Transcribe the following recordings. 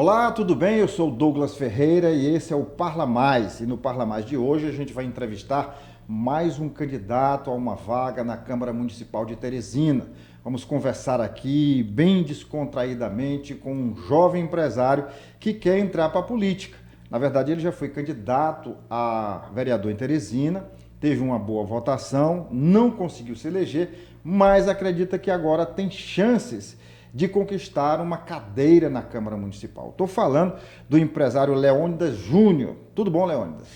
Olá, tudo bem? Eu sou o Douglas Ferreira e esse é o Parla Mais. E no Parla Mais de hoje a gente vai entrevistar mais um candidato a uma vaga na Câmara Municipal de Teresina. Vamos conversar aqui bem descontraídamente com um jovem empresário que quer entrar para a política. Na verdade, ele já foi candidato a vereador em Teresina, teve uma boa votação, não conseguiu se eleger, mas acredita que agora tem chances de conquistar uma cadeira na Câmara Municipal. Estou falando do empresário Leônidas Júnior. Tudo bom, Leônidas?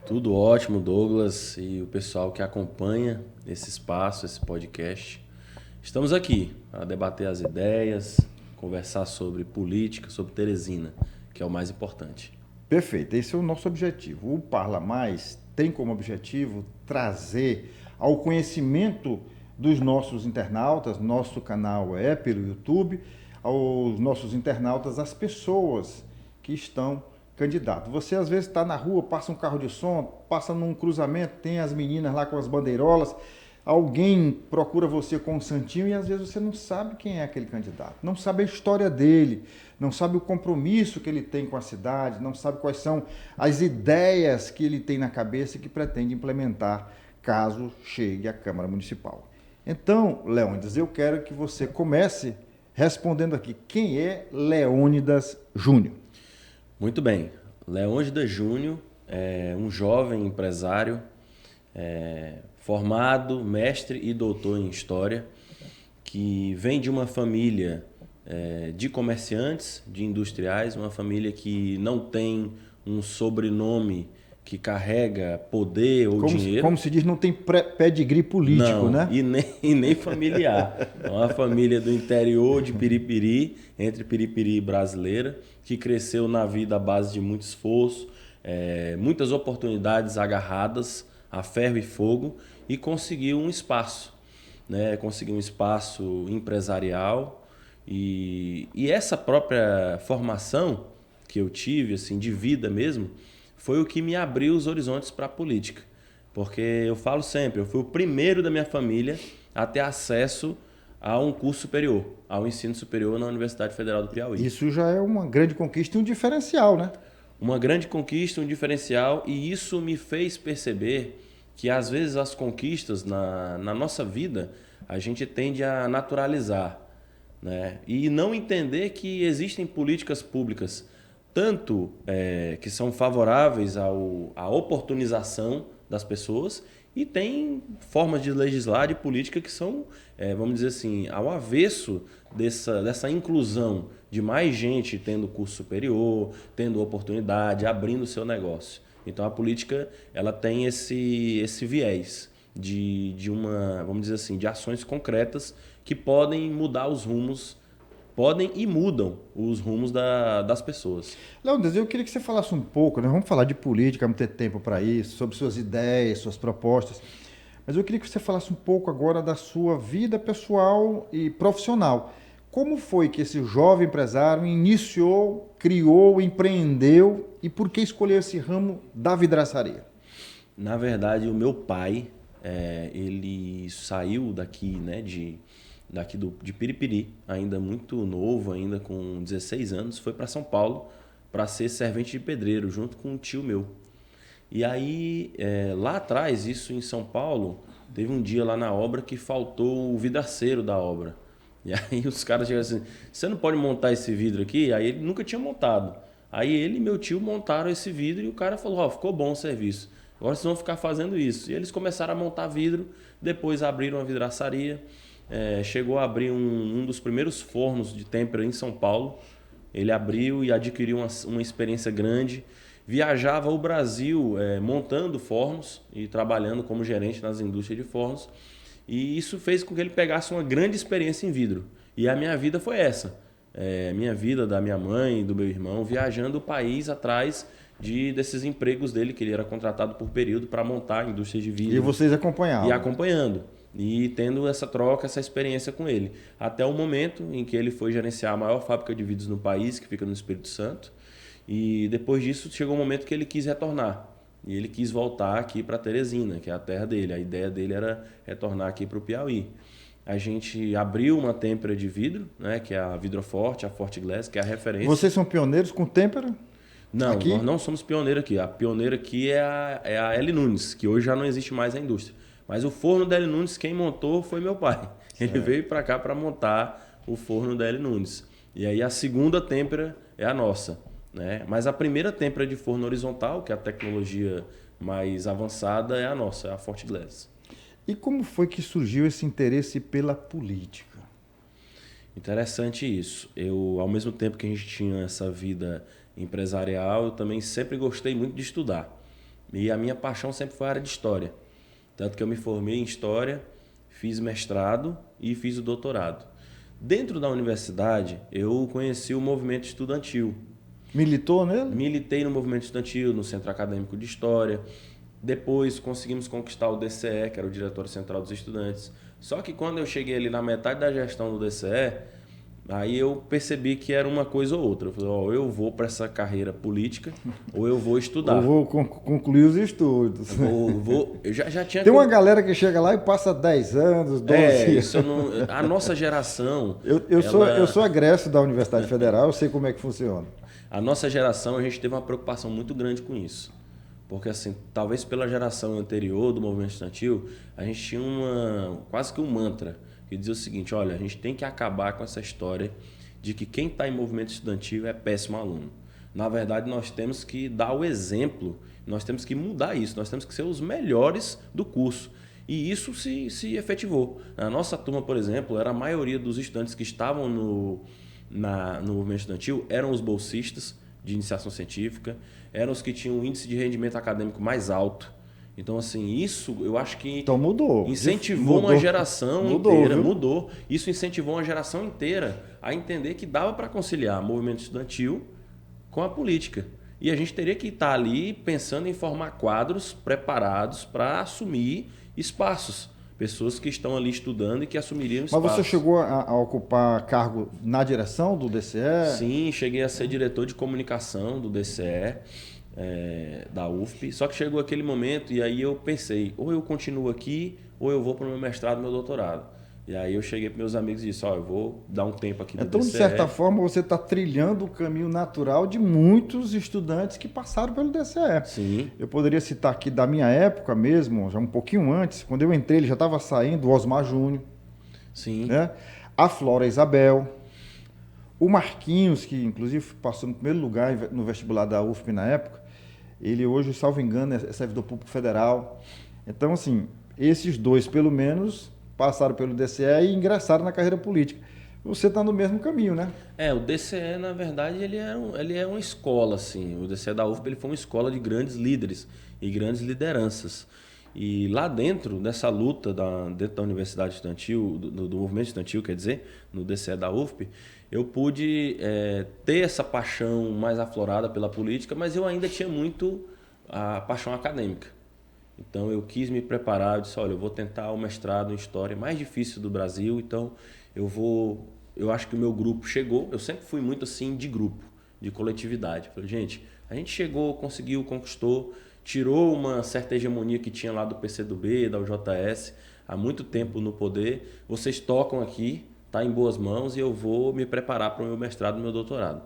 Tudo ótimo, Douglas, e o pessoal que acompanha esse espaço, esse podcast. Estamos aqui para debater as ideias, conversar sobre política, sobre Teresina, que é o mais importante. Perfeito, esse é o nosso objetivo. O Parla Mais tem como objetivo trazer ao conhecimento dos nossos internautas, nosso canal é pelo YouTube, aos nossos internautas, as pessoas que estão candidatos. Você às vezes está na rua, passa um carro de som, passa num cruzamento, tem as meninas lá com as bandeirolas, alguém procura você com um santinho e às vezes você não sabe quem é aquele candidato, não sabe a história dele, não sabe o compromisso que ele tem com a cidade, não sabe quais são as ideias que ele tem na cabeça e que pretende implementar caso chegue à Câmara Municipal. Então, Leônidas, eu quero que você comece respondendo aqui, quem é Leônidas Júnior? Muito bem, Leônidas Júnior é um jovem empresário formado, mestre e doutor em História, que vem de uma família de comerciantes, de industriais, uma família que não tem um sobrenome que carrega poder ou dinheiro. Como se diz, não tem pedigree político, Não, né? e nem familiar. É uma família do interior de Piripiri, entre Piripiri e Brasileira, que cresceu na vida à base de muito esforço, muitas oportunidades agarradas a ferro e fogo e conseguiu um espaço, né? Conseguiu um espaço empresarial e essa própria formação que eu tive, assim, de vida mesmo, foi o que me abriu os horizontes para a política. Porque eu falo sempre, eu fui o primeiro da minha família a ter acesso a um curso superior, ao ensino superior na Universidade Federal do Piauí. Isso já é uma grande conquista e um diferencial, né? Uma grande conquista, um diferencial, e isso me fez perceber que às vezes as conquistas na nossa vida a gente tende a naturalizar, né? E não entender que existem políticas públicas tanto que são favoráveis à oportunização das pessoas e tem formas de legislar de política que são, vamos dizer assim, ao avesso dessa inclusão de mais gente tendo curso superior, tendo oportunidade, abrindo o seu negócio. Então a política ela tem esse viés de uma, vamos dizer assim, de ações concretas que podem mudar os rumos, podem e mudam os rumos das pessoas. Leônidas, eu queria que você falasse um pouco, né? Vamos falar de política, vamos ter tempo para isso, sobre suas ideias, suas propostas. Mas eu queria que você falasse um pouco agora da sua vida pessoal e profissional. Como foi que esse jovem empresário iniciou, criou, empreendeu e por que escolheu esse ramo da vidraçaria? Na verdade, o meu pai, ele saiu daqui, né, de Piripiri, ainda muito novo, ainda com 16 anos, foi para São Paulo para ser servente de pedreiro, junto com um tio meu. E aí, lá atrás, isso em São Paulo, teve um dia lá na obra que faltou o vidraceiro da obra. E aí os caras chegaram assim, você não pode montar esse vidro aqui? Aí ele nunca tinha montado. Aí ele e meu tio montaram esse vidro e o cara falou, ó, ficou bom o serviço. Agora vocês vão ficar fazendo isso. E eles começaram a montar vidro, depois abriram uma vidraçaria. Chegou a abrir um dos primeiros fornos de têmpera em São Paulo. Ele abriu e adquiriu uma experiência grande. Viajava o Brasil montando fornos e trabalhando como gerente nas indústrias de fornos. E isso fez com que ele pegasse uma grande experiência em vidro. E a minha vida foi essa. Minha vida, da minha mãe e do meu irmão, viajando o país atrás desses empregos dele, que ele era contratado por período para montar indústrias de vidro. E vocês acompanhavam? E acompanhando. E tendo essa troca, essa experiência com ele. Até o momento em que ele foi gerenciar a maior fábrica de vidros no país, que fica no Espírito Santo. E depois disso chegou um momento que ele quis retornar. E ele quis voltar aqui para Teresina, que é a terra dele. A ideia dele era retornar aqui para o Piauí. a gente abriu uma têmpera de vidro, né, que é a Vidroforte, a Forte Glass, que é a referência. Vocês são pioneiros com têmpera? Não, aqui? nós não somos pioneiros aqui. A pioneira aqui é a L Nunes, que hoje já não existe mais na indústria. Mas o forno da L Nunes, quem montou foi meu pai. Ele veio para cá para montar o forno da L Nunes. E aí a segunda têmpera é a nossa, né? Mas a primeira têmpera de forno horizontal, que é a tecnologia mais avançada, é a nossa, é a Forte Glass. E como foi que surgiu esse interesse pela política? Interessante isso. Eu, ao mesmo tempo que a gente tinha essa vida empresarial, eu também sempre gostei muito de estudar. E a minha paixão sempre foi a área de história. Tanto que eu me formei em história, fiz mestrado e fiz o doutorado. Dentro da universidade, eu conheci o movimento estudantil. Militou nele? Militei no movimento estudantil, no Centro Acadêmico de História. Depois conseguimos conquistar o DCE, que era o Diretório Central dos Estudantes. Só que quando eu cheguei ali na metade da gestão do DCE, aí eu percebi que era uma coisa ou outra. Eu falei, ó, eu vou para essa carreira política ou eu vou estudar. Ou vou concluir os estudos. Eu já tinha... Tem uma galera que chega lá e passa 10 anos, 12 anos. Isso não... A nossa geração... Eu sou egresso da Universidade Federal, eu sei como é que funciona. A nossa geração, a gente teve uma preocupação muito grande com isso. Porque, assim, talvez pela geração anterior do movimento estudantil, a gente tinha quase que um mantra que dizia o seguinte, olha, a gente tem que acabar com essa história de que quem está em movimento estudantil é péssimo aluno. Na verdade, nós temos que dar o exemplo, nós temos que mudar isso, nós temos que ser os melhores do curso. E isso se efetivou. Na nossa turma, por exemplo, era a maioria dos estudantes que estavam no movimento estudantil eram os bolsistas de iniciação científica, eram os que tinham um índice de rendimento acadêmico mais alto. Então, assim, isso eu acho que então mudou. Incentivou uma geração inteira. Mudou. Isso incentivou uma geração inteira a entender que dava para conciliar movimento estudantil com a política. E a gente teria que estar ali pensando em formar quadros preparados para assumir espaços. Pessoas que estão ali estudando e que assumiriam espaço. Mas você chegou a ocupar cargo na direção do DCE? Sim, cheguei a ser diretor de comunicação do DCE, da UFP. Só que chegou aquele momento e aí eu pensei, ou eu continuo aqui ou eu vou para o meu mestrado e meu doutorado. E aí eu cheguei para meus amigos e disse, eu vou dar um tempo aqui no DCE. Então, de certa forma, você está trilhando o caminho natural de muitos estudantes que passaram pelo DCE. Sim. Eu poderia citar aqui da minha época mesmo, já um pouquinho antes, quando eu entrei, ele já estava saindo, o Osmar Júnior. Sim. Né? A Flora Isabel. O Marquinhos, que inclusive passou no primeiro lugar no vestibular da UFP na época, ele hoje, salvo engano, é servidor público federal. Então, assim, esses dois, pelo menos, passaram pelo DCE e ingressaram na carreira política. Você está no mesmo caminho, né? O DCE, na verdade, ele é uma escola, assim. O DCE da UFP ele foi uma escola de grandes líderes e grandes lideranças. E lá dentro dessa luta, dentro da Universidade Estudantil, do movimento estudantil, quer dizer, no DCE da UFP, eu pude ter essa paixão mais aflorada pela política, mas eu ainda tinha muito a paixão acadêmica. Então eu quis me preparar, eu disse, olha, eu vou tentar o mestrado em História mais difícil do Brasil, então eu acho que o meu grupo chegou, eu sempre fui muito assim de grupo, de coletividade. Falei, gente, a gente chegou, conseguiu, conquistou, tirou uma certa hegemonia que tinha lá do PCdoB, da UJS, há muito tempo no poder, vocês tocam aqui, está em boas mãos e eu vou me preparar para o meu mestrado e meu doutorado.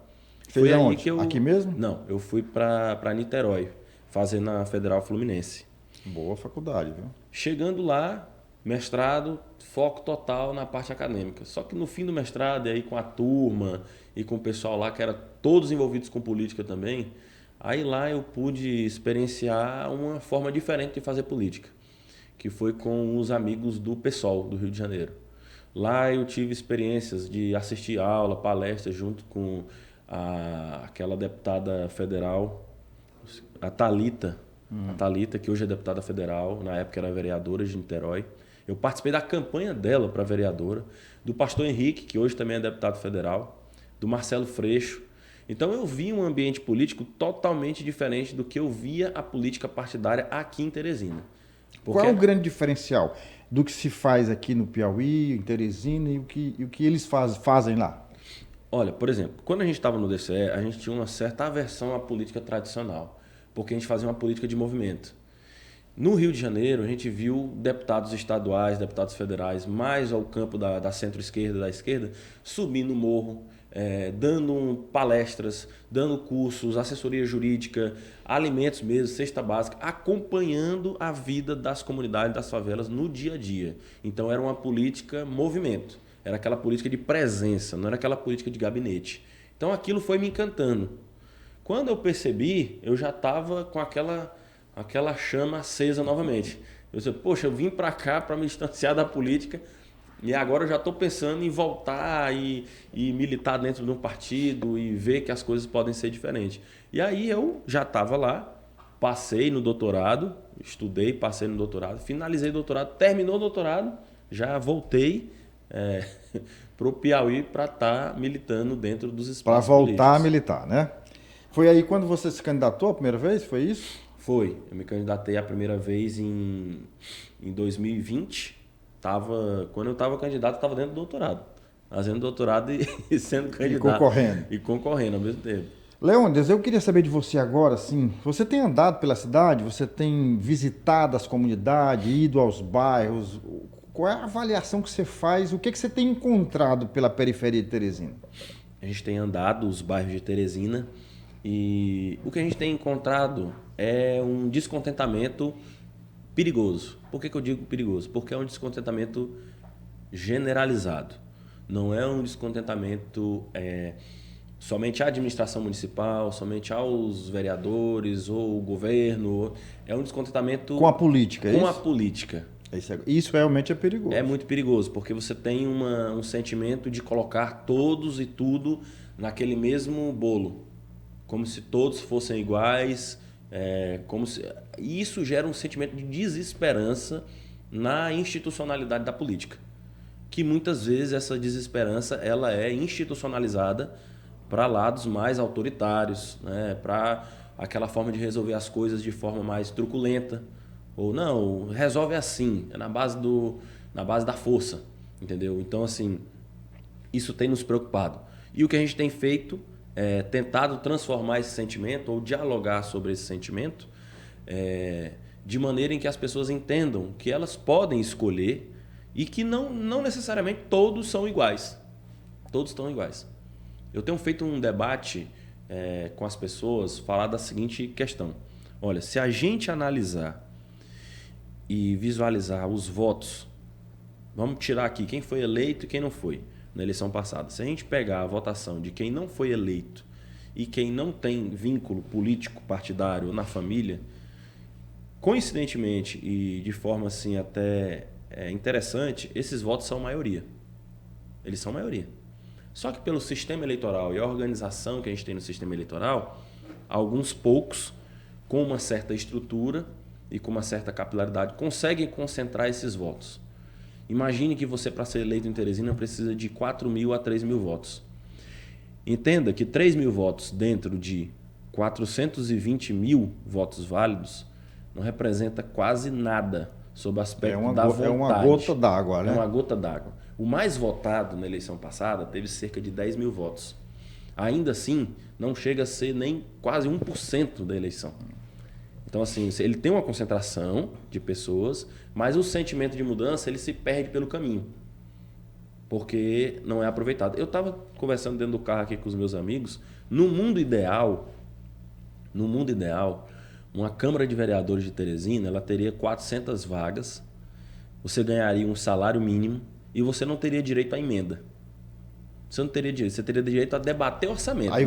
Foi aí que aqui mesmo? Não, eu fui para Niterói, fazer na Federal Fluminense. Boa faculdade, viu? Chegando lá, mestrado, foco total na parte acadêmica. Só que no fim do mestrado, aí com a turma e com o pessoal lá, que era todos envolvidos com política também, aí lá eu pude experienciar uma forma diferente de fazer política, que foi com os amigos do PSOL, do Rio de Janeiro. Lá eu tive experiências de assistir aula, palestras junto com aquela deputada federal, a Thalita, que hoje é deputada federal, na época era vereadora de Niterói. Eu participei da campanha dela para vereadora, do pastor Henrique, que hoje também é deputado federal, do Marcelo Freixo. Então eu vi um ambiente político totalmente diferente do que eu via a política partidária aqui em Teresina. Qual é o grande diferencial do que se faz aqui no Piauí, em Teresina e o que eles fazem lá? Olha, por exemplo, quando a gente estava no DCE, a gente tinha uma certa aversão à política tradicional, porque a gente fazia uma política de movimento. No Rio de Janeiro, a gente viu deputados estaduais, deputados federais, mais ao campo da centro-esquerda, da esquerda, subir no morro, dando palestras, dando cursos, assessoria jurídica, alimentos mesmo, cesta básica, acompanhando a vida das comunidades, das favelas no dia a dia. Então era uma política movimento, era aquela política de presença, não era aquela política de gabinete. Então aquilo foi me encantando. Quando eu percebi, eu já estava com aquela chama acesa novamente. Eu disse, poxa, eu vim para cá para me distanciar da política e agora eu já estou pensando em voltar e militar dentro de um partido e ver que as coisas podem ser diferentes. E aí eu já estava lá, passei no doutorado, estudei, passei no doutorado, finalizei o doutorado, terminou o doutorado, já voltei para o Piauí para estar militando dentro dos espaços políticos. Para voltar a militar, né? Foi aí quando você se candidatou a primeira vez? Foi isso? Foi. Eu me candidatei a primeira vez em 2020. Quando eu estava candidato, eu estava dentro do doutorado. Fazendo doutorado e sendo candidato. E concorrendo. E concorrendo ao mesmo tempo. Leônidas, eu queria saber de você agora, assim, você tem andado pela cidade, você tem visitado as comunidades, ido aos bairros, qual é a avaliação que você faz, o que você tem encontrado pela periferia de Teresina? A gente tem andado os bairros de Teresina e o que a gente tem encontrado é um descontentamento perigoso. Por que eu digo perigoso? Porque é um descontentamento generalizado. Não é um descontentamento somente à administração municipal, somente aos vereadores ou o governo. É um descontentamento com a política, com a política. Isso realmente é perigoso. É muito perigoso, porque você tem um sentimento de colocar todos e tudo naquele mesmo bolo. Como se todos fossem iguais. Isso gera um sentimento de desesperança na institucionalidade da política. Que muitas vezes essa desesperança ela é institucionalizada para lados mais autoritários, né? Para aquela forma de resolver as coisas de forma mais truculenta. Ou não, resolve assim, é na base da força, entendeu? Então, assim, isso tem nos preocupado. E o que a gente tem feito é tentado transformar esse sentimento ou dialogar sobre esse sentimento de maneira em que as pessoas entendam que elas podem escolher e que não necessariamente todos são iguais. Todos estão iguais. Eu tenho feito um debate com as pessoas, falar da seguinte questão. Olha, se a gente analisar e visualizar os votos, vamos tirar aqui quem foi eleito e quem não foi na eleição passada. Se a gente pegar a votação de quem não foi eleito e quem não tem vínculo político partidário na família, coincidentemente e de forma assim até interessante, esses votos são maioria. Eles são maioria. Só que pelo sistema eleitoral e a organização que a gente tem no sistema eleitoral, alguns poucos, com uma certa estrutura e com uma certa capilaridade, conseguem concentrar esses votos. Imagine que você, para ser eleito em Teresina, precisa de 4.000 a 3.000 votos. Entenda que 3.000 votos dentro de 420.000 votos válidos não representa quase nada sob o aspecto da vontade. É uma gota d'água, né? É uma gota d'água. O mais votado na eleição passada teve cerca de 10.000 votos. Ainda assim, não chega a ser nem quase 1% da eleição. Então, assim, ele tem uma concentração de pessoas, mas o sentimento de mudança ele se perde pelo caminho, porque não é aproveitado. Eu estava conversando dentro do carro aqui com os meus amigos. No mundo ideal, uma Câmara de Vereadores de Teresina ela teria 400 vagas, você ganharia um salário mínimo e você não teria direito à emenda. Você não teria direito, você teria direito a debater orçamento. Aí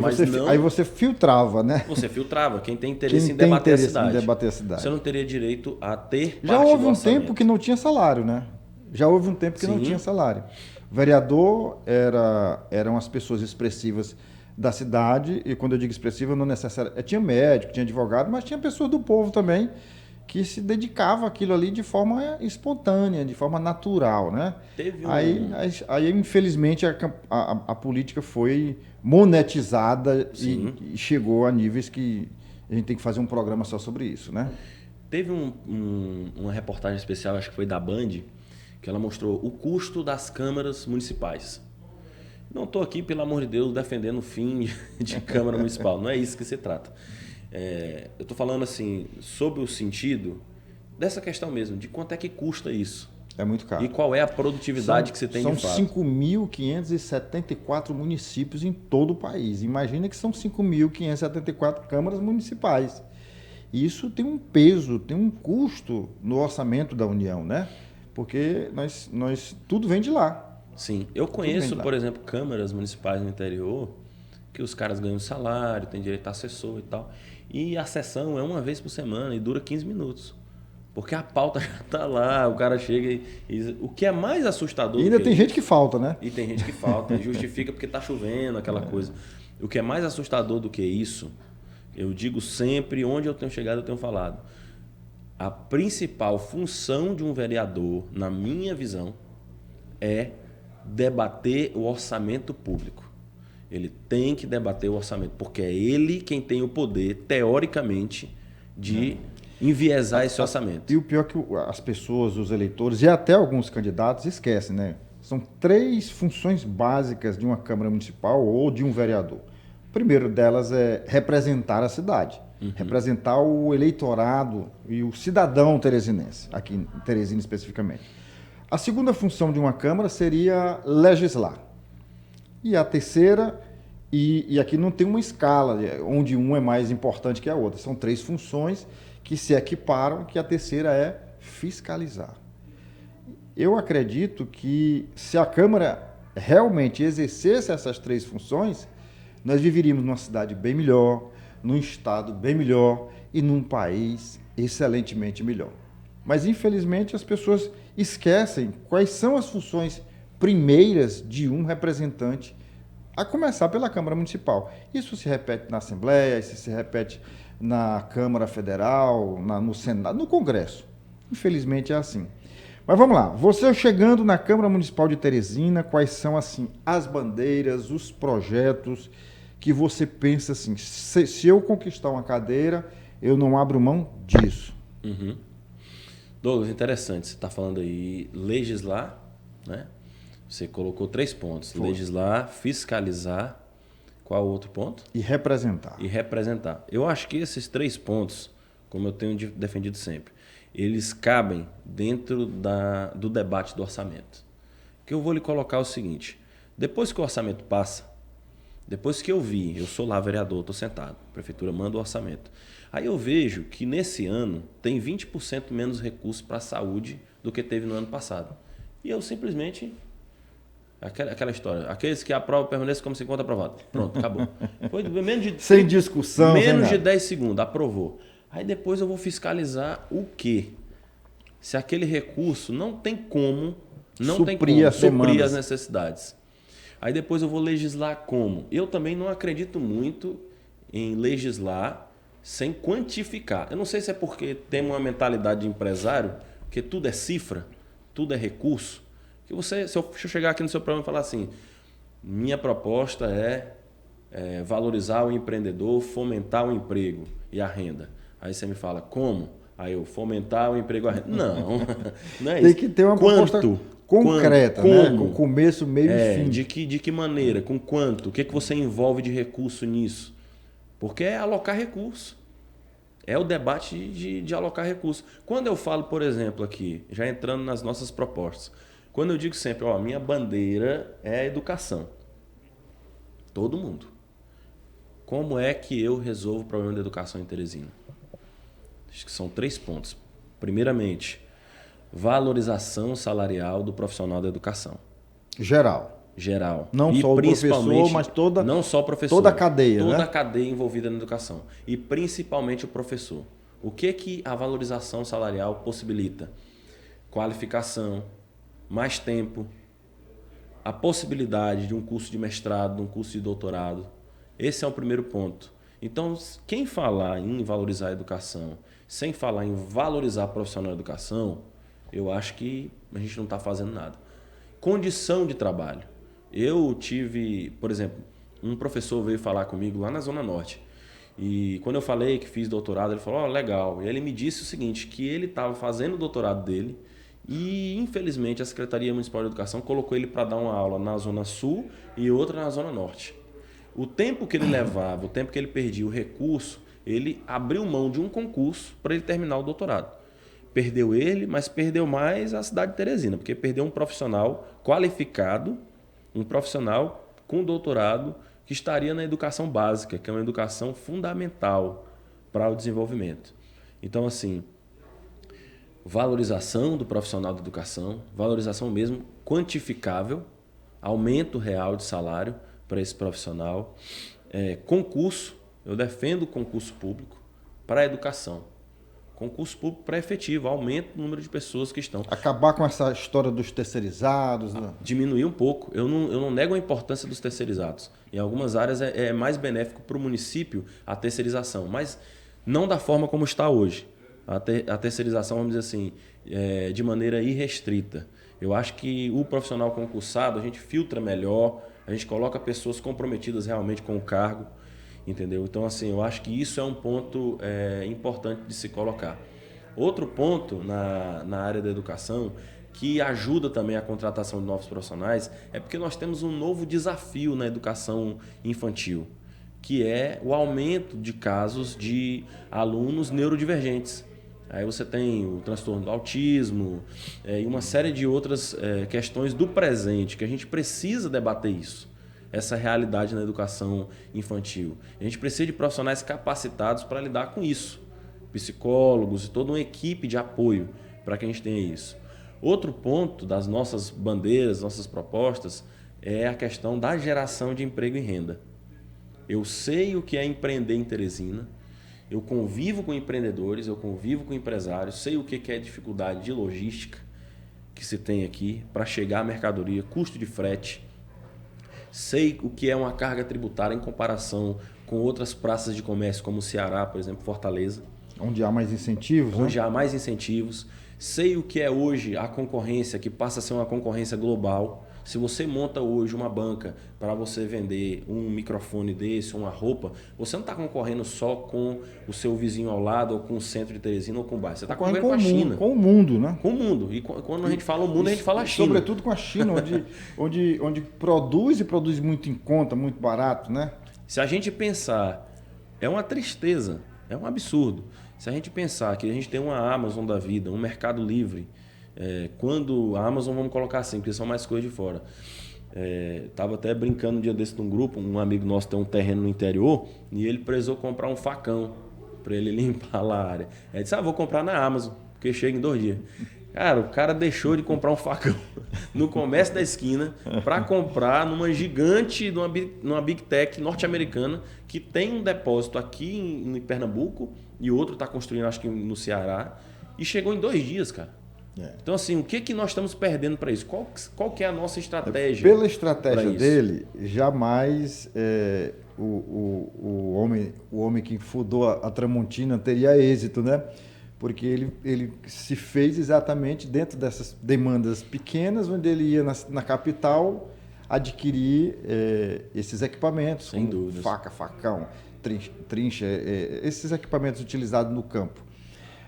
você filtrava, né? Você filtrava, quem tem interesse em debater a cidade. Você não teria direito a ter Já houve um tempo que não tinha salário, né? Já houve um tempo que não tinha salário. Vereador eram as pessoas expressivas da cidade, e quando eu digo expressiva, não necessariamente... Tinha médico, tinha advogado, mas tinha pessoas do povo também que se dedicava àquilo ali de forma espontânea, de forma natural, né? Aí infelizmente, a política foi monetizada e chegou a níveis que a gente tem que fazer um programa só sobre isso, né? Teve uma reportagem especial, acho que foi da Band, que ela mostrou o custo das câmaras municipais. Não estou aqui, pelo amor de Deus, defendendo o fim de Câmara Municipal, não é isso que se trata. Eu estou falando assim sobre o sentido dessa questão mesmo, de quanto é que custa isso. É muito caro. E qual é a produtividade que você tem de fato. São 5.574 municípios em todo o país. Imagina que são 5.574 câmaras municipais. Isso tem um peso, tem um custo no orçamento da União, né? Porque tudo vem de lá. Sim. Eu conheço, por exemplo, câmaras municipais no interior que os caras ganham salário, tem direito a assessor e tal. E a sessão é uma vez por semana e dura 15 minutos. Porque a pauta já está lá, o cara chega e... O que é mais assustador... E ainda tem gente que falta, né? E tem gente que falta, e justifica porque está chovendo, aquela coisa. O que é mais assustador do que isso, eu digo sempre, onde eu tenho chegado, eu tenho falado. A principal função de um vereador, na minha visão, é debater o orçamento público. Ele tem que debater o orçamento, porque é ele quem tem o poder, teoricamente, de enviesar esse orçamento. E o pior é que as pessoas, os eleitores e até alguns candidatos esquecem, né? São 3 funções básicas de uma Câmara Municipal ou de um vereador. O primeiro delas é representar a cidade, representar o eleitorado e o cidadão teresinense, aqui em Teresina especificamente. A segunda função de uma Câmara seria legislar. E a terceira, e aqui não tem uma escala, onde um é mais importante que a outra. São 3 funções que se equiparam, que a terceira é fiscalizar. Eu acredito que se a Câmara realmente exercesse essas 3 funções, nós viveríamos numa cidade bem melhor, num estado bem melhor e num país excelentemente melhor. Mas, infelizmente, as pessoas esquecem quais são as funções primeiras de um representante, a começar pela Câmara Municipal. Isso se repete na Assembleia, isso se repete na Câmara Federal, no Senado, no Congresso. Infelizmente é assim. Mas vamos lá. Você chegando na Câmara Municipal de Teresina, quais são assim as bandeiras, os projetos que você pensa assim, se eu conquistar uma cadeira, eu não abro mão disso? Douglas, interessante. Você está falando aí legislar, né? Você colocou 3 pontos. Foi. Legislar, fiscalizar. Qual o outro ponto? E representar. E representar. Eu acho que esses 3 pontos, como eu tenho defendido sempre, eles cabem dentro do debate do orçamento. Que eu vou lhe colocar o seguinte: depois que o orçamento passa, depois que eu sou lá vereador, estou sentado, a prefeitura manda o orçamento. Aí eu vejo que nesse ano tem 20% menos recursos para a saúde do que teve no ano passado. E eu simplesmente... Aquela história. Aqueles que aprovam permanecem como se encontra aprovado. Pronto, acabou. Foi menos de... Sem discussão, menos sem de 10 segundos, aprovou. Aí depois eu vou fiscalizar o quê? Se aquele recurso não tem como suprir as necessidades. Aí depois eu vou legislar como? Eu também não acredito muito em legislar sem quantificar. Eu não sei se é porque tem uma mentalidade de empresário, que tudo é cifra, tudo é recurso. Que se eu chegar aqui no seu programa e falar assim, minha proposta é valorizar o empreendedor, fomentar o emprego e a renda. Aí você me fala, como? Aí eu fomentar o emprego e a renda. Não é isso. Tem que ter uma proposta concreta, como? Né? Com começo, meio e fim. De que maneira? Com quanto? O que você envolve de recurso nisso? Porque é alocar recurso. É o debate de alocar recurso. Quando eu falo, por exemplo, aqui, já entrando nas nossas propostas, quando eu digo sempre, minha bandeira é a educação. Todo mundo. Como é que eu resolvo o problema da educação em Teresina? Acho que são 3 pontos. Primeiramente, valorização salarial do profissional da educação. Geral. Não só o professor, mas não só o professor, toda a cadeia, toda a cadeia envolvida na educação. E principalmente o professor. O que a valorização salarial possibilita? Qualificação, mais tempo, a possibilidade de um curso de mestrado, de um curso de doutorado. Esse é o primeiro ponto. Então, quem falar em valorizar a educação, sem falar em valorizar a profissional da educação, eu acho que a gente não está fazendo nada. Condição de trabalho. Eu tive, por exemplo, um professor veio falar comigo lá na Zona Norte. E quando eu falei que fiz doutorado, ele falou, legal. E ele me disse o seguinte, que ele estava fazendo o doutorado dele e, infelizmente, a Secretaria Municipal de Educação colocou ele para dar uma aula na Zona Sul e outra na Zona Norte. O tempo que ele levava, o tempo que ele perdia, o recurso, ele abriu mão de um concurso para ele terminar o doutorado. perdeu ele, mas perdeu mais a cidade de Teresina, porque perdeu um profissional qualificado, um profissional com doutorado que estaria na educação básica, que é uma educação fundamental para o desenvolvimento. Então, assim, valorização do profissional da educação, valorização mesmo quantificável, aumento real de salário para esse profissional, concurso, eu defendo o concurso público para a educação. Concurso público pré-efetivo, aumento do número de pessoas que estão. Acabar com essa história dos terceirizados. Né? Diminuir um pouco. Eu não nego a importância dos terceirizados. Em algumas áreas é mais benéfico para o município a terceirização, mas não da forma como está hoje. A terceirização, vamos dizer assim, de maneira irrestrita. Eu acho que o profissional concursado, a gente filtra melhor, a gente coloca pessoas comprometidas realmente com o cargo. Entendeu? Então, assim, eu acho que isso é um ponto importante de se colocar. Outro ponto na área da educação que ajuda também a contratação de novos profissionais é porque nós temos um novo desafio na educação infantil, que é o aumento de casos de alunos neurodivergentes. Aí você tem o transtorno do autismo e uma série de outras questões do presente que a gente precisa debater isso. Essa realidade na educação infantil. A gente precisa de profissionais capacitados para lidar com isso. Psicólogos e toda uma equipe de apoio para que a gente tenha isso. Outro ponto das nossas bandeiras, nossas propostas, é a questão da geração de emprego e renda. Eu sei o que é empreender em Teresina, eu convivo com empreendedores, eu convivo com empresários, sei o que é dificuldade de logística que se tem aqui para chegar à mercadoria, custo de frete. Sei o que é uma carga tributária em comparação com outras praças de comércio, como o Ceará, por exemplo, Fortaleza. Onde há mais incentivos. Onde há mais incentivos. Sei o que é hoje a concorrência, que passa a ser uma concorrência global. Se você monta hoje uma banca para você vender um microfone desse, uma roupa, você não está concorrendo só com o seu vizinho ao lado, ou com o centro de Teresina, ou com o bairro. Você está concorrendo com a China. Com o mundo, né? Com o mundo. E quando a gente fala o mundo, a gente fala a China. Sobretudo com a China, onde produz e produz muito em conta, muito barato, né? Se a gente pensar, é uma tristeza, é um absurdo. Se a gente pensar que a gente tem uma Amazon da vida, um Mercado Livre, quando a Amazon, vamos colocar assim, porque são mais coisas de fora. Estava até brincando um dia desse num grupo, um amigo nosso tem um terreno no interior e ele precisou comprar um facão para ele limpar lá a área. Ele disse, vou comprar na Amazon, porque chega em 2 dias. Cara, o cara deixou de comprar um facão no comércio da esquina para comprar numa gigante, numa Big Tech norte-americana que tem um depósito aqui em Pernambuco e outro está construindo, acho que no Ceará, e chegou em 2 dias, cara. Então, assim, o que nós estamos perdendo para isso? Qual que é a nossa estratégia? Pela estratégia dele, jamais o homem que fundou a Tramontina teria êxito, né? Porque ele se fez exatamente dentro dessas demandas pequenas, onde ele ia na capital adquirir esses equipamentos, sem como dúvidas. Faca, facão, trincha, esses equipamentos utilizados no campo.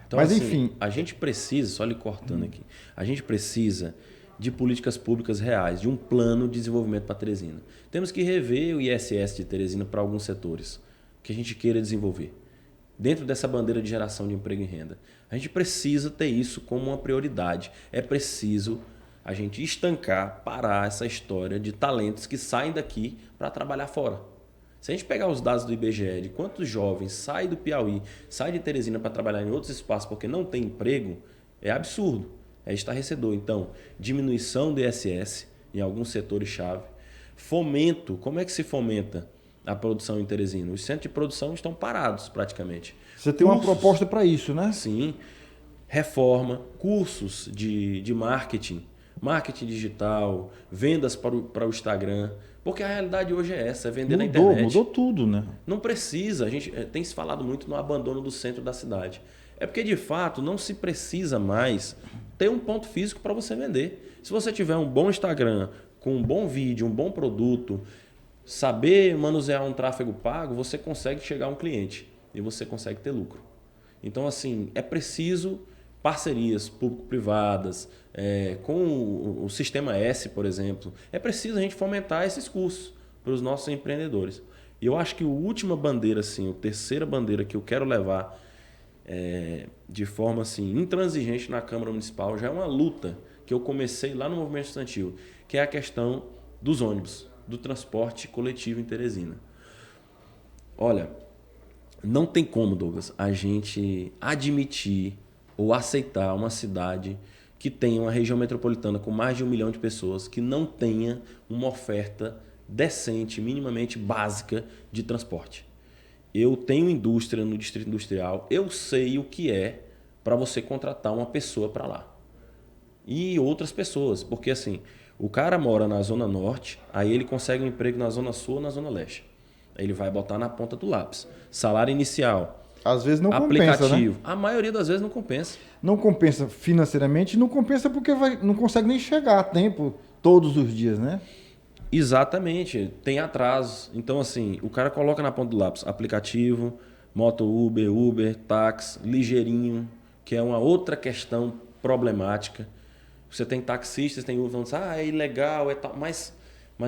Então, mas assim, enfim, a gente precisa, só lhe cortando aqui, a gente precisa de políticas públicas reais, de um plano de desenvolvimento para Teresina. Temos que rever o ISS de Teresina para alguns setores que a gente queira desenvolver. Dentro dessa bandeira de geração de emprego e renda. A gente precisa ter isso como uma prioridade. É preciso a gente estancar, parar essa história de talentos que saem daqui para trabalhar fora. Se a gente pegar os dados do IBGE de quantos jovens saem do Piauí, saem de Teresina para trabalhar em outros espaços porque não tem emprego, é absurdo, é estarrecedor. Então, diminuição do ISS em alguns setores-chave. Fomento, como é que se fomenta a produção em Teresina? Os centros de produção estão parados praticamente. Você tem uma proposta para isso, né? Sim. Reforma, cursos de marketing, marketing digital, vendas para o Instagram. Porque a realidade hoje é essa, é vender na internet. Mudou tudo, né? Não precisa, a gente tem se falado muito no abandono do centro da cidade. É porque, de fato, não se precisa mais ter um ponto físico para você vender. Se você tiver um bom Instagram, com um bom vídeo, um bom produto, saber manusear um tráfego pago, você consegue chegar a um cliente e você consegue ter lucro. Então, assim, é preciso parcerias público-privadas, com o Sistema S, por exemplo. É preciso a gente fomentar esses cursos para os nossos empreendedores. E eu acho que a última bandeira, assim, a terceira bandeira que eu quero levar de forma assim, intransigente na Câmara Municipal, já é uma luta que eu comecei lá no movimento estudantil, que é a questão dos ônibus, do transporte coletivo em Teresina. Olha, não tem como, Douglas, a gente admitir ou aceitar uma cidade que tenha uma região metropolitana com mais de 1 milhão de pessoas que não tenha uma oferta decente, minimamente básica de transporte. Eu tenho indústria no Distrito Industrial, eu sei o que é para você contratar uma pessoa para lá. E outras pessoas, porque assim, o cara mora na Zona Norte, aí ele consegue um emprego na Zona Sul ou na Zona Leste. Aí ele vai botar na ponta do lápis. Salário inicial. Às vezes não aplicativo. compensa, né? A maioria das vezes não compensa. Não compensa financeiramente, não compensa porque não consegue nem chegar a tempo todos os dias, né? Exatamente, tem atrasos. Então, assim, o cara coloca na ponta do lápis aplicativo, moto Uber, táxi, ligeirinho, que é uma outra questão problemática. Você tem taxistas, tem Uber falando assim, é ilegal, é tal. Mas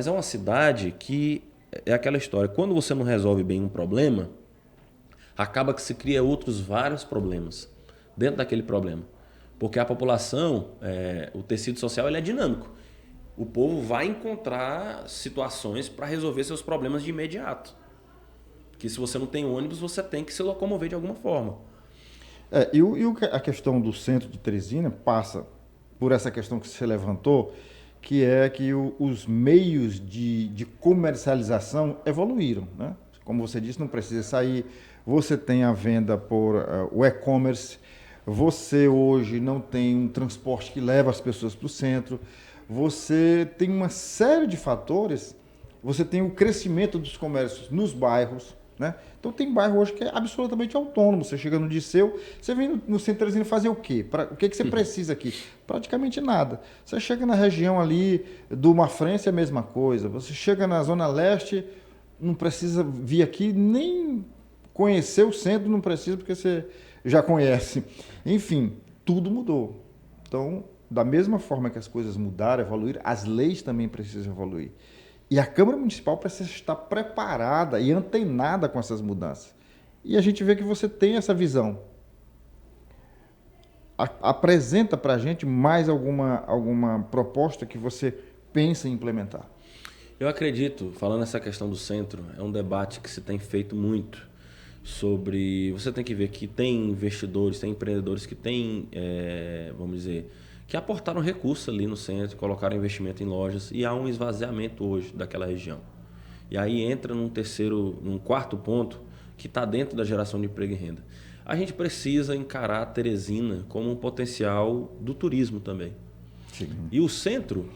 é uma cidade que é aquela história. Quando você não resolve bem um problema, acaba que se cria outros vários problemas dentro daquele problema. Porque a população, o tecido social, ele é dinâmico. O povo vai encontrar situações para resolver seus problemas de imediato. Porque se você não tem ônibus, você tem que se locomover de alguma forma. A questão do centro de Teresina passa por essa questão que você levantou, que é que os meios de comercialização evoluíram, né? Como você disse, não precisa sair. Você tem a venda por o e-commerce. Você hoje não tem um transporte que leva as pessoas para o centro. Você tem uma série de fatores. Você tem o crescimento dos comércios nos bairros, né? Então tem bairro hoje que é absolutamente autônomo. Você chega no Disseu, você vem no centro de Teresina fazer o quê? O que você precisa aqui? Praticamente nada. Você chega na região ali do Mafrense, é a mesma coisa. Você chega na Zona Leste, não precisa vir aqui nem conhecer o centro, não precisa porque você já conhece. Enfim, tudo mudou. Então, da mesma forma que as coisas mudaram, evoluíram, as leis também precisam evoluir. E a Câmara Municipal precisa estar preparada e antenada com essas mudanças. E a gente vê que você tem essa visão. Apresenta para a gente mais alguma proposta que você pensa em implementar. Eu acredito, falando nessa questão do centro, é um debate que se tem feito muito sobre... Você tem que ver que tem investidores, tem empreendedores que têm, vamos dizer, que aportaram recursos ali no centro, colocaram investimento em lojas e há um esvaziamento hoje daquela região. E aí entra num quarto ponto que está dentro da geração de emprego e renda. A gente precisa encarar a Teresina como um potencial do turismo também. Sim. E o centro,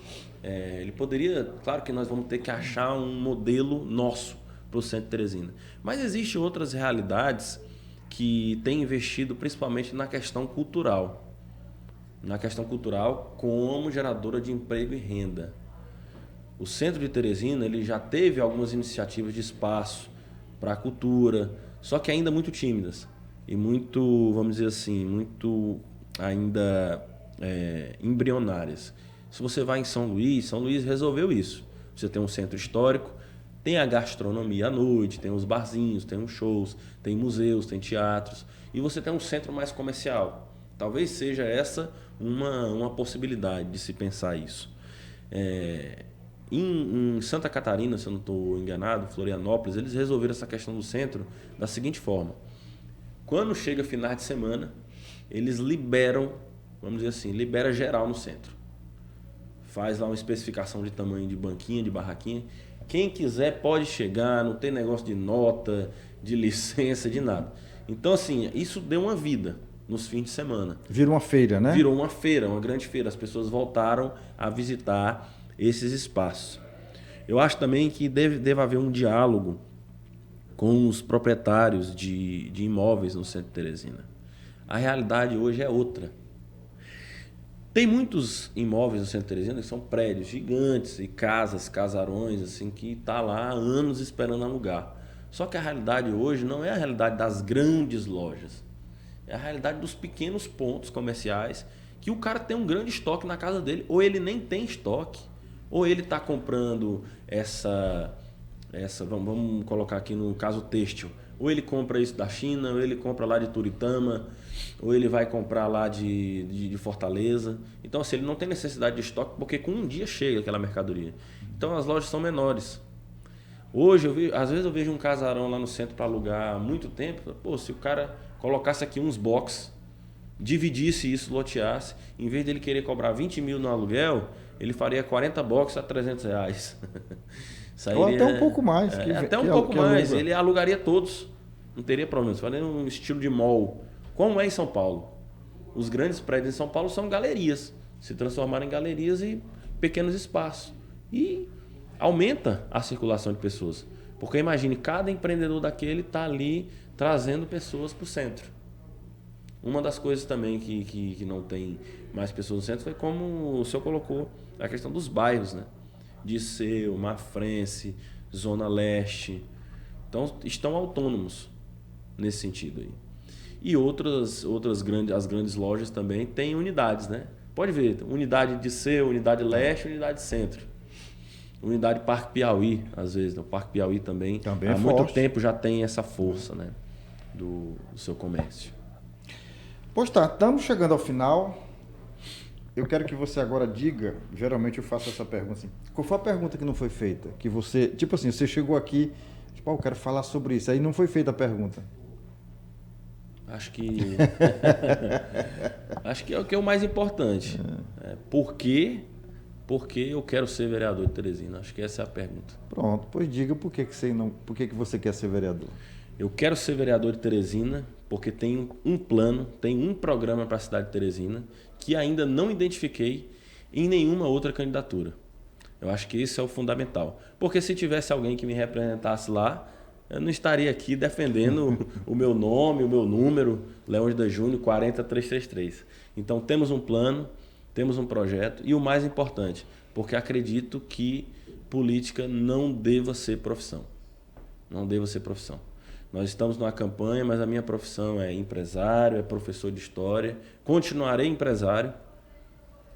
ele poderia... Claro que nós vamos ter que achar um modelo nosso para o centro de Teresina. Mas existem outras realidades que têm investido principalmente na questão cultural. Na questão cultural como geradora de emprego e renda. O centro de Teresina ele já teve algumas iniciativas de espaço para a cultura, só que ainda muito tímidas e muito, vamos dizer assim, muito ainda embrionárias. Se você vai em São Luís resolveu isso. Você tem um centro histórico, tem a gastronomia à noite, tem os barzinhos, tem os shows, tem museus, tem teatros e você tem um centro mais comercial. Talvez seja essa uma possibilidade de se pensar isso. Em Santa Catarina, se eu não estou enganado, Florianópolis, eles resolveram essa questão do centro da seguinte forma. Quando chega final de semana, eles liberam, vamos dizer assim, libera geral no centro. Faz lá uma especificação de tamanho de banquinha, de barraquinha. Quem quiser pode chegar, não tem negócio de nota, de licença, de nada. Então, assim, isso deu uma vida nos fins de semana. Virou uma feira, né? Virou uma feira, uma grande feira. As pessoas voltaram a visitar esses espaços. Eu acho também que deve haver um diálogo com os proprietários de imóveis no centro de Teresina. A realidade hoje é outra. Tem muitos imóveis no centro de Teresina que são prédios gigantes e casas, casarões, assim, que está lá há anos esperando alugar. Só que a realidade hoje não é a realidade das grandes lojas. É a realidade dos pequenos pontos comerciais que o cara tem um grande estoque na casa dele, ou ele nem tem estoque, ou ele está comprando Vamos colocar aqui no caso têxtil. Ou ele compra isso da China, ou ele compra lá de Turitama, ou ele vai comprar lá de Fortaleza. Então, assim, ele não tem necessidade de estoque, porque com um dia chega aquela mercadoria. Então, as lojas são menores. Hoje, às vezes eu vejo um casarão lá no centro para alugar há muito tempo. Pô, se o cara colocasse aqui uns box, dividisse isso, loteasse, em vez dele querer cobrar 20 mil no aluguel, ele faria 40 boxes a R$300. Ou até um pouco mais. Até um pouco mais. Ele alugaria todos. Não teria problema. Você faria um estilo de mall. Como é em São Paulo? Os grandes prédios em São Paulo são galerias. Se transformaram em galerias e pequenos espaços. E aumenta a circulação de pessoas. Porque imagine, cada empreendedor daquele está ali trazendo pessoas para o centro. Uma das coisas também que não tem mais pessoas no centro foi como o senhor colocou, a questão dos bairros, né? Disseu, Mafrense, Zona Leste. Então, estão autônomos nesse sentido aí. E as grandes lojas também têm unidades, né? Pode ver, unidade Disseu, unidade Leste, unidade Centro. Unidade Parque Piauí, às vezes. O Parque Piauí também há muito tempo já tem essa força, né? Do seu comércio. Pois tá, estamos chegando ao final. Eu quero que você agora diga, geralmente eu faço essa pergunta assim, qual foi a pergunta que não foi feita? Que você, tipo assim, você chegou aqui, tipo, eu quero falar sobre isso, aí não foi feita a pergunta. Acho que é o que é o mais importante. Por que eu quero ser vereador de Teresina? Acho que essa é a pergunta. Pronto, pois diga por que você quer ser vereador. Eu quero ser vereador de Teresina porque tem um plano, tem um programa para a cidade de Teresina que ainda não identifiquei em nenhuma outra candidatura. Eu acho que isso é o fundamental. Porque se tivesse alguém que me representasse lá, eu não estaria aqui defendendo o meu nome, o meu número, Leônidas Júnior 40333. Então temos um plano, temos um projeto e o mais importante, porque acredito que política não deva ser profissão. Não deva ser profissão. Nós estamos numa campanha, mas a minha profissão é empresário, é professor de história. Continuarei empresário.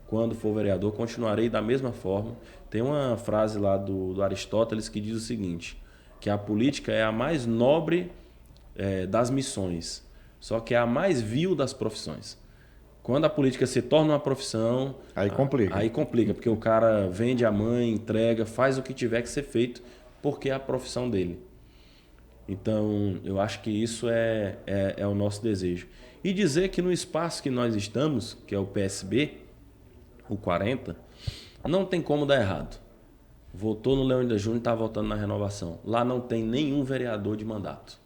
Quando for vereador, continuarei da mesma forma. Tem uma frase lá do Aristóteles que diz o seguinte, que a política é a mais nobre das missões, só que é a mais vil das profissões. Quando a política se torna uma profissão... Aí complica. Aí complica, porque o cara vende a mãe, entrega, faz o que tiver que ser feito, porque é a profissão dele. Então, eu acho que isso é o nosso desejo. E dizer que no espaço que nós estamos, que é o PSB, o 40, não tem como dar errado. Votou no Leônidas Júnior e está votando na renovação. Lá não tem nenhum vereador de mandato.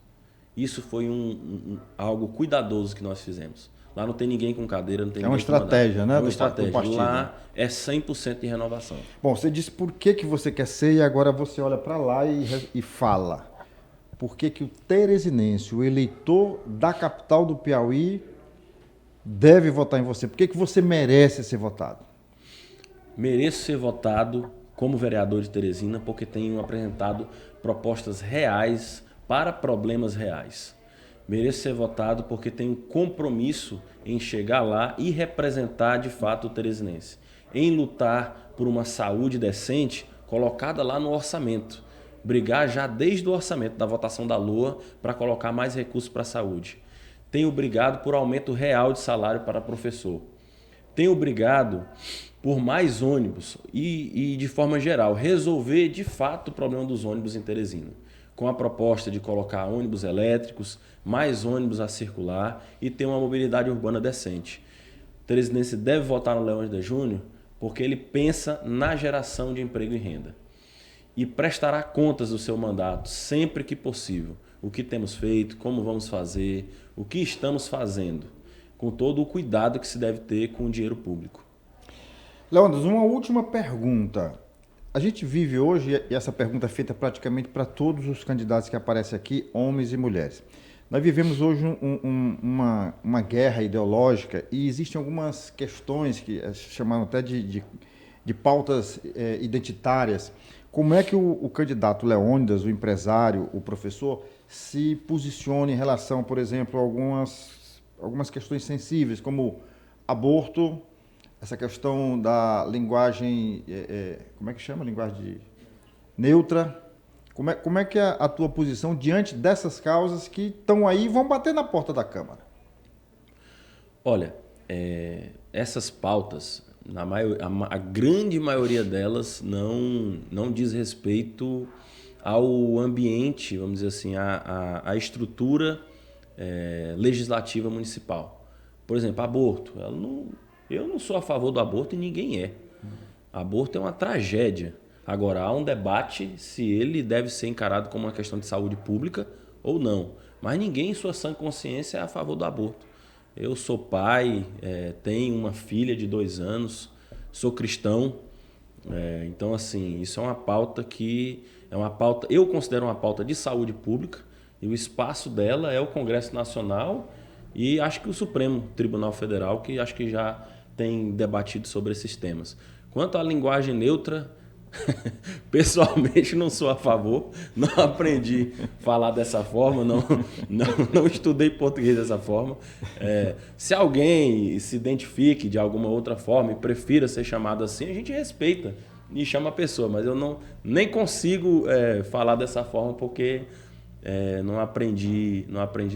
Isso foi algo cuidadoso que nós fizemos. Lá não tem ninguém com cadeira, não tem ninguém com mandato. É uma estratégia, né? É uma estratégia. Lá é 100% de renovação. Bom, você disse por que você quer ser e agora você olha para lá e fala. Por que o teresinense, o eleitor da capital do Piauí, deve votar em você? Por que você merece ser votado? Mereço ser votado como vereador de Teresina porque tenho apresentado propostas reais para problemas reais. Mereço ser votado porque tenho compromisso em chegar lá e representar de fato o teresinense. Em lutar por uma saúde decente colocada lá no orçamento. Brigar já desde o orçamento da votação da LOA para colocar mais recursos para a saúde. Tenho brigado por aumento real de salário para professor. Tenho brigado por mais ônibus e de forma geral, resolver de fato o problema dos ônibus em Teresina. Com a proposta de colocar ônibus elétricos, mais ônibus a circular e ter uma mobilidade urbana decente. O teresinense deve votar no Leônidas Júnior porque ele pensa na geração de emprego e renda. E prestará contas do seu mandato sempre que possível. O que temos feito, como vamos fazer, o que estamos fazendo, com todo o cuidado que se deve ter com o dinheiro público. Leônidas, uma última pergunta. A gente vive hoje, e essa pergunta é feita praticamente para todos os candidatos que aparecem aqui, homens e mulheres. Nós vivemos hoje uma guerra ideológica e existem algumas questões que chamaram até de pautas identitárias. Como é que o candidato Leônidas, o empresário, o professor, se posiciona em relação, por exemplo, a algumas questões sensíveis, como aborto, essa questão da linguagem, como é que chama? Linguagem neutra. Como é que é a tua posição diante dessas causas que estão aí e vão bater na porta da Câmara? Olha, essas pautas, a grande maioria delas não diz respeito ao ambiente, vamos dizer assim, à estrutura legislativa municipal. Por exemplo, aborto. Eu não sou a favor do aborto e ninguém é. Aborto é uma tragédia. Agora, há um debate se ele deve ser encarado como uma questão de saúde pública ou não. Mas ninguém, em sua sã consciência, é a favor do aborto. Eu sou pai, tenho uma filha de 2 anos, sou cristão. Então, assim, isso é uma pauta eu considero uma pauta de saúde pública, e o espaço dela é o Congresso Nacional e acho que o Supremo Tribunal Federal, que acho que já tem debatido sobre esses temas. Quanto à linguagem neutra, pessoalmente não sou a favor, não aprendi a falar dessa forma, não estudei português dessa forma. Se alguém se identifique de alguma outra forma e prefira ser chamado assim, a gente respeita e chama a pessoa, mas eu nem consigo falar dessa forma porque não aprendi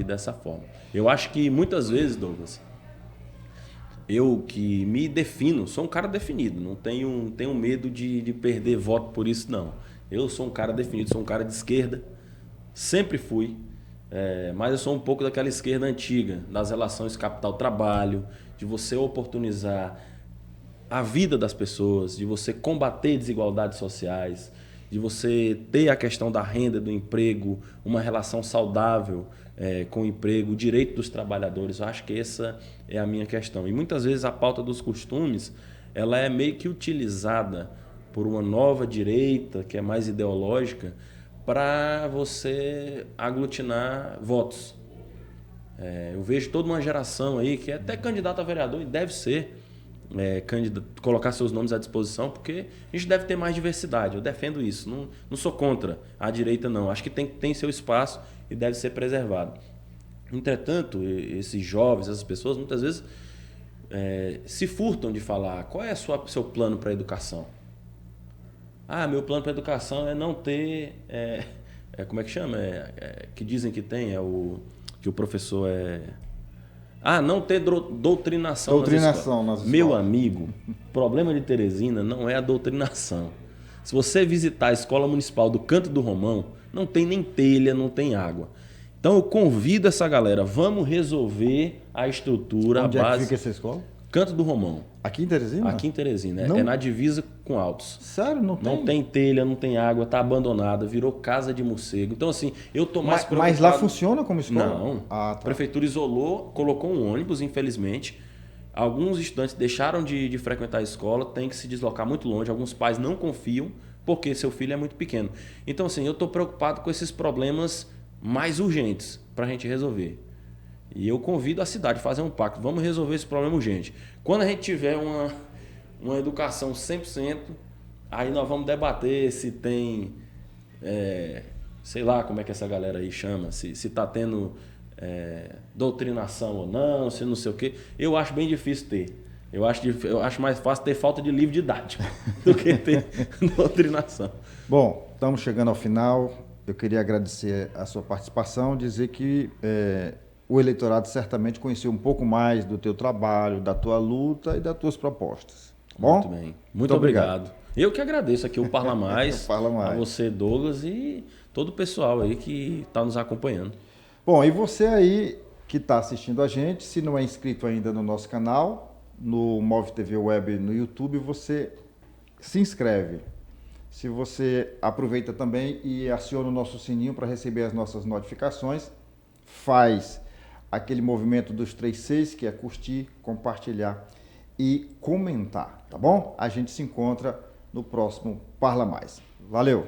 dessa forma. Eu acho que muitas vezes, Douglas, eu que me defino, sou um cara definido, não tenho medo de perder voto por isso, não. Eu sou um cara definido, sou um cara de esquerda, sempre fui, mas eu sou um pouco daquela esquerda antiga, das relações capital-trabalho, de você oportunizar a vida das pessoas, de você combater desigualdades sociais, de você ter a questão da renda, do emprego, uma relação saudável com o emprego, o direito dos trabalhadores. Eu acho que essa é a minha questão. E muitas vezes a pauta dos costumes, ela é meio que utilizada por uma nova direita, que é mais ideológica, para você aglutinar votos. Eu vejo toda uma geração aí que é até candidata a vereador e deve ser, colocar seus nomes à disposição, porque a gente deve ter mais diversidade. Eu defendo isso, não sou contra a direita, não. Acho que tem seu espaço e deve ser preservado. Entretanto, esses jovens, essas pessoas, muitas vezes se furtam de falar qual é o seu plano para a educação. Meu plano para a educação é não ter... como é que chama? Que dizem que tem, que o professor não ter doutrinação nas escolas. Meu amigo, o problema de Teresina não é a doutrinação. Se você visitar a escola municipal do Canto do Romão, não tem nem telha, não tem água. Então eu convido essa galera, vamos resolver a estrutura, Onde a base. É que fica essa escola? Canto do Romão. Aqui em Teresina? Aqui em Teresina. É na divisa com Altos. Sério? Não tem? Não tem telha, não tem água, está abandonada, virou casa de morcego. Então, assim, eu tô mais preocupado... Mas lá funciona como escola? Não. A prefeitura isolou, colocou um ônibus, infelizmente. Alguns estudantes deixaram de frequentar a escola, tem que se deslocar muito longe. Alguns pais não confiam, porque seu filho é muito pequeno. Então, assim, eu estou preocupado com esses problemas mais urgentes para a gente resolver. E eu convido a cidade a fazer um pacto. Vamos resolver esse problema urgente. Quando a gente tiver uma educação 100%, aí nós vamos debater se tem, sei lá como é que essa galera aí chama, se está tendo doutrinação ou não, se não sei o quê. Eu acho bem difícil ter. Eu acho mais fácil ter falta de livro didático do que ter doutrinação. Bom, estamos chegando ao final. Eu queria agradecer a sua participação, dizer que o eleitorado certamente conheceu um pouco mais do teu trabalho, da tua luta e das tuas propostas. Bom? Muito bem. Muito obrigado. Eu que agradeço aqui o Parla Mais, a você, Douglas, e todo o pessoal aí que está nos acompanhando. Bom, e você aí que está assistindo a gente, se não é inscrito ainda no nosso canal, no Move TV Web no YouTube, você se inscreve. Se você aproveita também e aciona o nosso sininho para receber as nossas notificações, faz aquele movimento dos 3 Cs, que é curtir, compartilhar e comentar, tá bom? A gente se encontra no próximo Parla Mais. Valeu!